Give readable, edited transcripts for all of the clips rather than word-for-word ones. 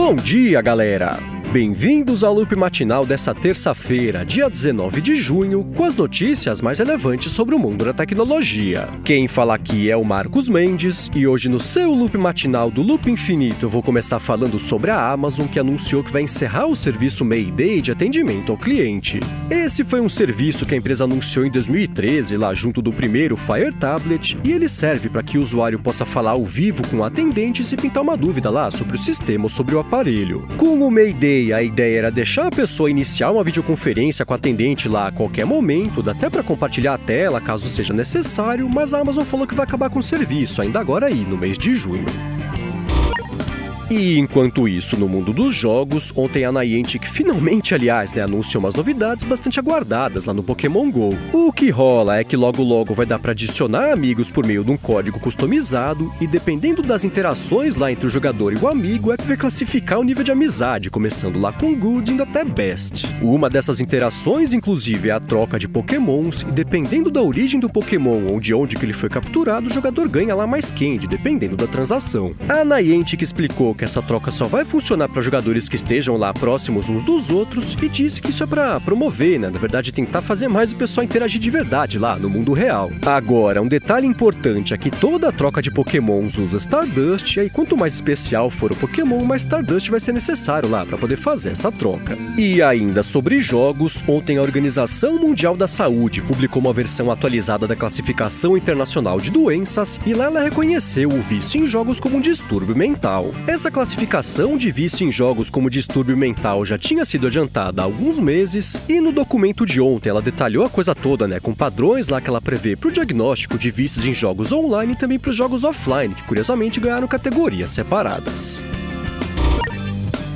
Bom dia, galera! Bem-vindos ao Loop Matinal dessa terça-feira, dia 19 de junho, com as notícias mais relevantes sobre o mundo da tecnologia. Quem fala aqui é o Marcos Mendes, e hoje no seu Loop Matinal do Loop Infinito eu vou começar falando sobre a Amazon, que anunciou que vai encerrar o serviço Mayday de atendimento ao cliente. Esse foi um serviço que a empresa anunciou em 2013, lá junto do primeiro Fire Tablet, e ele serve para que o usuário possa falar ao vivo com o atendente se pintar uma dúvida lá sobre o sistema ou sobre o aparelho. Com o Mayday, a ideia era deixar a pessoa iniciar uma videoconferência com o atendente lá a qualquer momento, dá até para compartilhar a tela caso seja necessário, mas a Amazon falou que vai acabar com o serviço, ainda agora aí, no mês de junho. E enquanto isso, no mundo dos jogos, ontem a Niantic finalmente, aliás, anunciou umas novidades bastante aguardadas lá no Pokémon GO. O que rola é que logo vai dar para adicionar amigos por meio de um código customizado e dependendo das interações lá entre o jogador e o amigo é que vai classificar o nível de amizade, começando lá com Good indo até Best. Uma dessas interações, inclusive, é a troca de Pokémons e dependendo da origem do Pokémon ou de onde que ele foi capturado, o jogador ganha lá mais candy, dependendo da transação. A Niantic explicou que essa troca só vai funcionar para jogadores que estejam lá próximos uns dos outros e disse que isso é para promover, na verdade tentar fazer mais o pessoal interagir de verdade lá no mundo real. Agora, um detalhe importante é que toda a troca de Pokémons usa Stardust e aí quanto mais especial for o Pokémon, mais Stardust vai ser necessário lá para poder fazer essa troca. E ainda sobre jogos, ontem a Organização Mundial da Saúde publicou uma versão atualizada da Classificação Internacional de Doenças e lá ela reconheceu o vício em jogos como um distúrbio mental. Essa classificação de vício em jogos como distúrbio mental já tinha sido adiantada há alguns meses e no documento de ontem ela detalhou a coisa toda, com padrões lá que ela prevê para o diagnóstico de vícios em jogos online e também para os jogos offline, que curiosamente ganharam categorias separadas.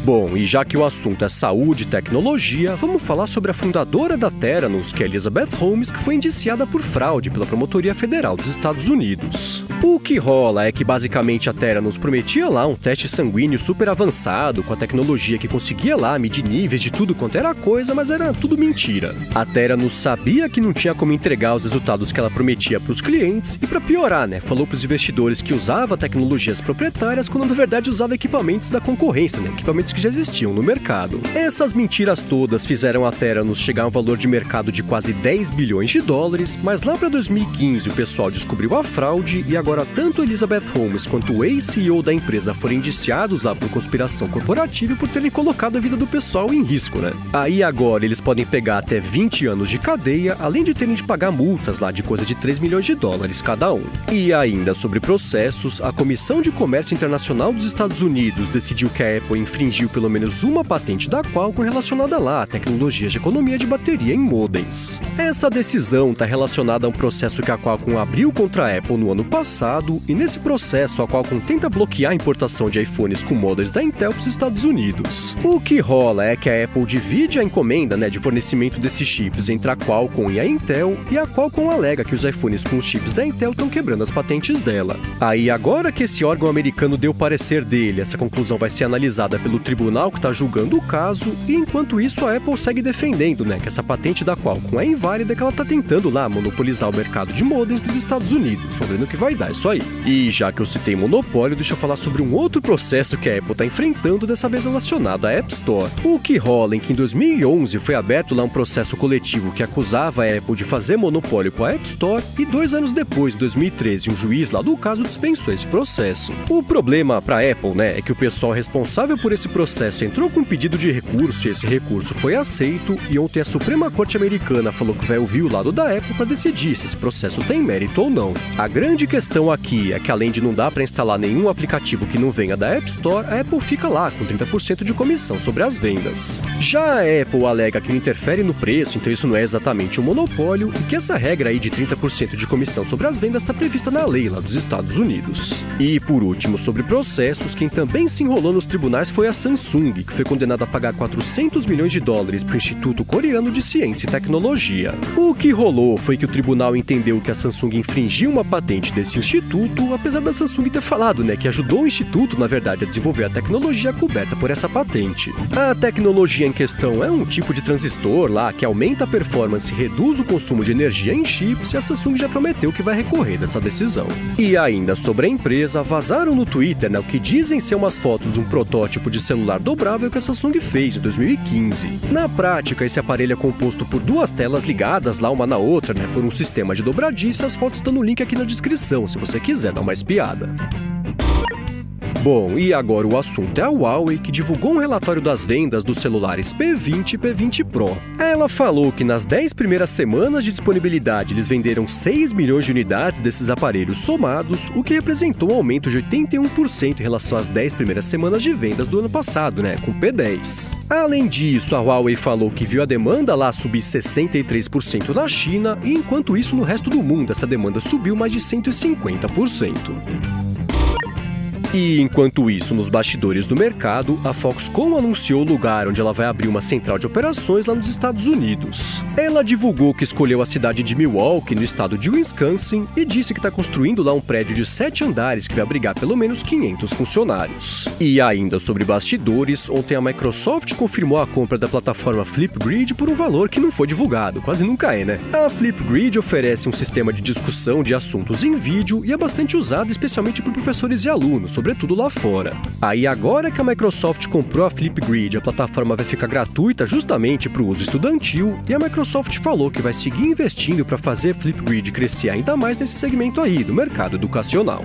Bom, e já que o assunto é saúde e tecnologia, vamos falar sobre a fundadora da Theranos, que é Elizabeth Holmes, que foi indiciada por fraude pela Promotoria Federal dos Estados Unidos. O que rola é que basicamente a Theranos prometia lá um teste sanguíneo super avançado, com a tecnologia que conseguia lá medir níveis de tudo quanto era coisa, mas era tudo mentira. A Theranos sabia que não tinha como entregar os resultados que ela prometia para os clientes e para piorar, falou para os investidores que usava tecnologias proprietárias quando na verdade usava equipamentos da concorrência, equipamentos que já existiam no mercado. Essas mentiras todas fizeram a Theranos chegar a um valor de mercado de quase 10 bilhões de dólares, mas lá para 2015 o pessoal descobriu a fraude e agora tanto Elizabeth Holmes quanto o ex-CEO da empresa foram indiciados lá por conspiração corporativa e por terem colocado a vida do pessoal em risco, Aí agora eles podem pegar até 20 anos de cadeia, além de terem de pagar multas lá de coisa de 3 milhões de dólares cada um. E ainda sobre processos, a Comissão de Comércio Internacional dos Estados Unidos decidiu que a Apple infringiu pelo menos uma patente da Qualcomm relacionada lá a tecnologias de economia de bateria em modems. Essa decisão está relacionada a um processo que a Qualcomm abriu contra a Apple no ano passado, e nesse processo a Qualcomm tenta bloquear a importação de iPhones com modems da Intel para os Estados Unidos. O que rola é que a Apple divide a encomenda de fornecimento desses chips entre a Qualcomm e a Intel, e a Qualcomm alega que os iPhones com os chips da Intel estão quebrando as patentes dela. Aí agora que esse órgão americano deu o parecer dele, essa conclusão vai ser analisada pelo tribunal que está julgando o caso, e enquanto isso a Apple segue defendendo, que essa patente da Qualcomm é inválida, que ela está tentando lá monopolizar o mercado de modems dos Estados Unidos. Vamos ver no que vai dar isso aí. E já que eu citei monopólio, deixa eu falar sobre um outro processo que a Apple está enfrentando, dessa vez relacionado à App Store. O que rola é que em 2011 foi aberto lá um processo coletivo que acusava a Apple de fazer monopólio com a App Store e 2 anos depois, em 2013, um juiz lá do caso dispensou esse processo. O problema para a Apple, é que o pessoal responsável por esse processo entrou com um pedido de recurso e esse recurso foi aceito, e ontem a Suprema Corte Americana falou que vai ouvir o lado da Apple para decidir se esse processo tem mérito ou não. A grande questão aqui é que além de não dar para instalar nenhum aplicativo que não venha da App Store, a Apple fica lá com 30% de comissão sobre as vendas. Já a Apple alega que não interfere no preço, então isso não é exatamente um monopólio, e que essa regra aí de 30% de comissão sobre as vendas está prevista na lei lá dos Estados Unidos. E por último, sobre processos, quem também se enrolou nos tribunais foi a Samsung, que foi condenada a pagar 400 milhões de dólares para o Instituto Coreano de Ciência e Tecnologia. O que rolou foi que o tribunal entendeu que a Samsung infringiu uma patente desse instituto, apesar da Samsung ter falado, que ajudou o instituto, na verdade, a desenvolver a tecnologia coberta por essa patente. A tecnologia em questão é um tipo de transistor lá que aumenta a performance e reduz o consumo de energia em chips, e a Samsung já prometeu que vai recorrer dessa decisão. E ainda sobre a empresa, vazaram no Twitter, o que dizem ser umas fotos de um protótipo de celular celular dobrável que a Samsung fez em 2015. Na prática, esse aparelho é composto por duas telas ligadas lá uma na outra, por um sistema de dobradiça. As fotos estão no link aqui na descrição, se você quiser dar uma espiada. Bom, e agora o assunto é a Huawei, que divulgou um relatório das vendas dos celulares P20 e P20 Pro. Ela falou que nas 10 primeiras semanas de disponibilidade eles venderam 6 milhões de unidades desses aparelhos somados, o que representou um aumento de 81% em relação às 10 primeiras semanas de vendas do ano passado, com P10. Além disso, a Huawei falou que viu a demanda lá subir 63% na China, e enquanto isso no resto do mundo essa demanda subiu mais de 150%. E enquanto isso, nos bastidores do mercado, a Foxconn anunciou o lugar onde ela vai abrir uma central de operações lá nos Estados Unidos. Ela divulgou que escolheu a cidade de Milwaukee, no estado de Wisconsin, e disse que está construindo lá um prédio de 7 andares que vai abrigar pelo menos 500 funcionários. E ainda sobre bastidores, ontem a Microsoft confirmou a compra da plataforma Flipgrid por um valor que não foi divulgado, quase nunca é, A Flipgrid oferece um sistema de discussão de assuntos em vídeo e é bastante usado especialmente por professores e alunos, sobretudo lá fora. Aí agora que a Microsoft comprou a Flipgrid, a plataforma vai ficar gratuita justamente para o uso estudantil, e a Microsoft falou que vai seguir investindo para fazer a Flipgrid crescer ainda mais nesse segmento aí do mercado educacional.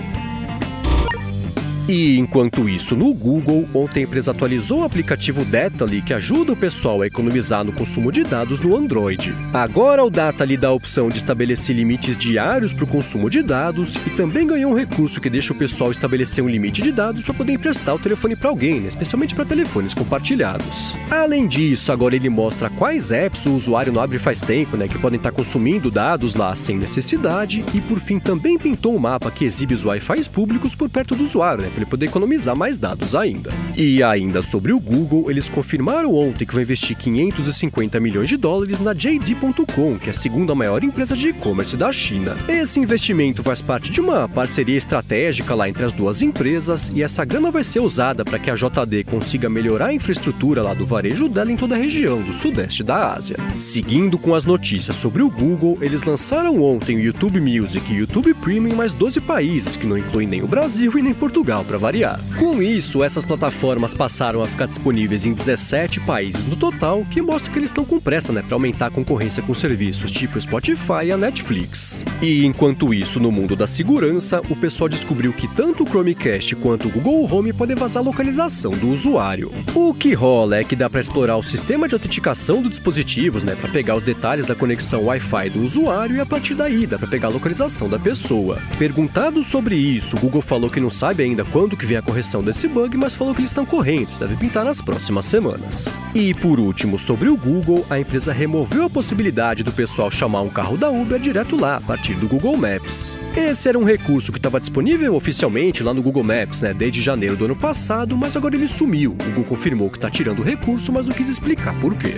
E enquanto isso, no Google, ontem a empresa atualizou o aplicativo Dataly, que ajuda o pessoal a economizar no consumo de dados no Android. Agora o Dataly dá a opção de estabelecer limites diários para o consumo de dados e também ganhou um recurso que deixa o pessoal estabelecer um limite de dados para poder emprestar o telefone para alguém, especialmente para telefones compartilhados. Além disso, agora ele mostra quais apps o usuário não abre faz tempo, que podem estar consumindo dados lá sem necessidade, e por fim também pintou um mapa que exibe os Wi-Fi públicos por perto do usuário, para ele poder economizar mais dados ainda. E ainda sobre o Google, eles confirmaram ontem que vão investir 550 milhões de dólares na JD.com, que é a segunda maior empresa de e-commerce da China. Esse investimento faz parte de uma parceria estratégica lá entre as duas empresas, e essa grana vai ser usada para que a JD consiga melhorar a infraestrutura lá do varejo dela em toda a região do sudeste da Ásia. Seguindo com as notícias sobre o Google, eles lançaram ontem o YouTube Music e o YouTube Premium em mais 12 países, que não incluem nem o Brasil e nem Portugal, para variar. Com isso, essas plataformas passaram a ficar disponíveis em 17 países no total, que mostra que eles estão com pressa, para aumentar a concorrência com serviços tipo Spotify e a Netflix. E enquanto isso, no mundo da segurança, o pessoal descobriu que tanto o Chromecast quanto o Google Home podem vazar a localização do usuário. O que rola é que dá para explorar o sistema de autenticação dos dispositivos, para pegar os detalhes da conexão Wi-Fi do usuário, e a partir daí dá para pegar a localização da pessoa. Perguntado sobre isso, o Google falou que não sabe ainda quando que vem a correção desse bug, mas falou que eles estão correndo, deve pintar nas próximas semanas. E por último, sobre o Google, a empresa removeu a possibilidade do pessoal chamar um carro da Uber direto lá, a partir do Google Maps. Esse era um recurso que estava disponível oficialmente lá no Google Maps, desde janeiro do ano passado, mas agora ele sumiu. O Google confirmou que está tirando o recurso, mas não quis explicar por quê.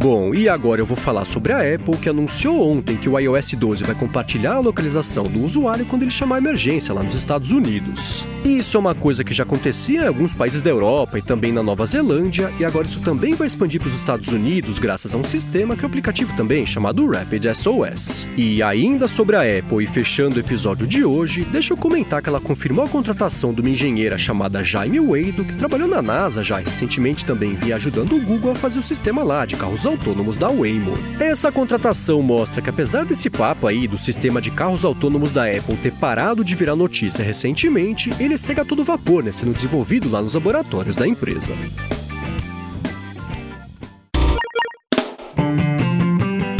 Bom, e agora eu vou falar sobre a Apple, que anunciou ontem que o iOS 12 vai compartilhar a localização do usuário quando ele chamar a emergência lá nos Estados Unidos. Isso é uma coisa que já acontecia em alguns países da Europa e também na Nova Zelândia, e agora isso também vai expandir para os Estados Unidos graças a um sistema que é um aplicativo também chamado Rapid SOS. E ainda sobre a Apple, e fechando o episódio de hoje, deixa eu comentar que ela confirmou a contratação de uma engenheira chamada Jaime Wade, que trabalhou na NASA já e recentemente também vinha ajudando o Google a fazer o sistema lá de carros autônomos da Waymo. Essa contratação mostra que, apesar desse papo aí do sistema de carros autônomos da Apple ter parado de virar notícia recentemente, ele segue a todo vapor, sendo desenvolvido lá nos laboratórios da empresa.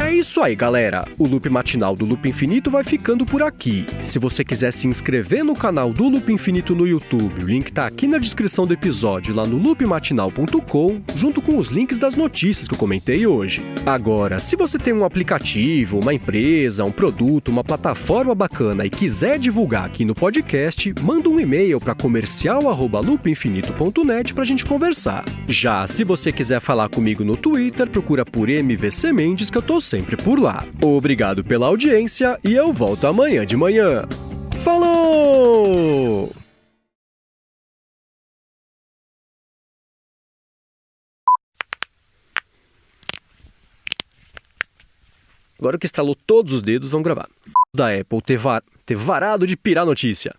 É isso aí, galera. O Loop Matinal do Loop Infinito vai ficando por aqui. Se você quiser se inscrever no canal do Loop Infinito no YouTube, o link tá aqui na descrição do episódio, lá no loopmatinal.com, junto com os links das notícias que eu comentei hoje. Agora, se você tem um aplicativo, uma empresa, um produto, uma plataforma bacana e quiser divulgar aqui no podcast, manda um e-mail para comercial@loopinfinito.net pra gente conversar. Já se você quiser falar comigo no Twitter, procura por MVC Mendes, que eu tô sempre por lá. Obrigado pela audiência e eu volto amanhã de manhã. Falou! Agora que estralou todos os dedos, vamos gravar. Da Apple ter varado de pirar notícia.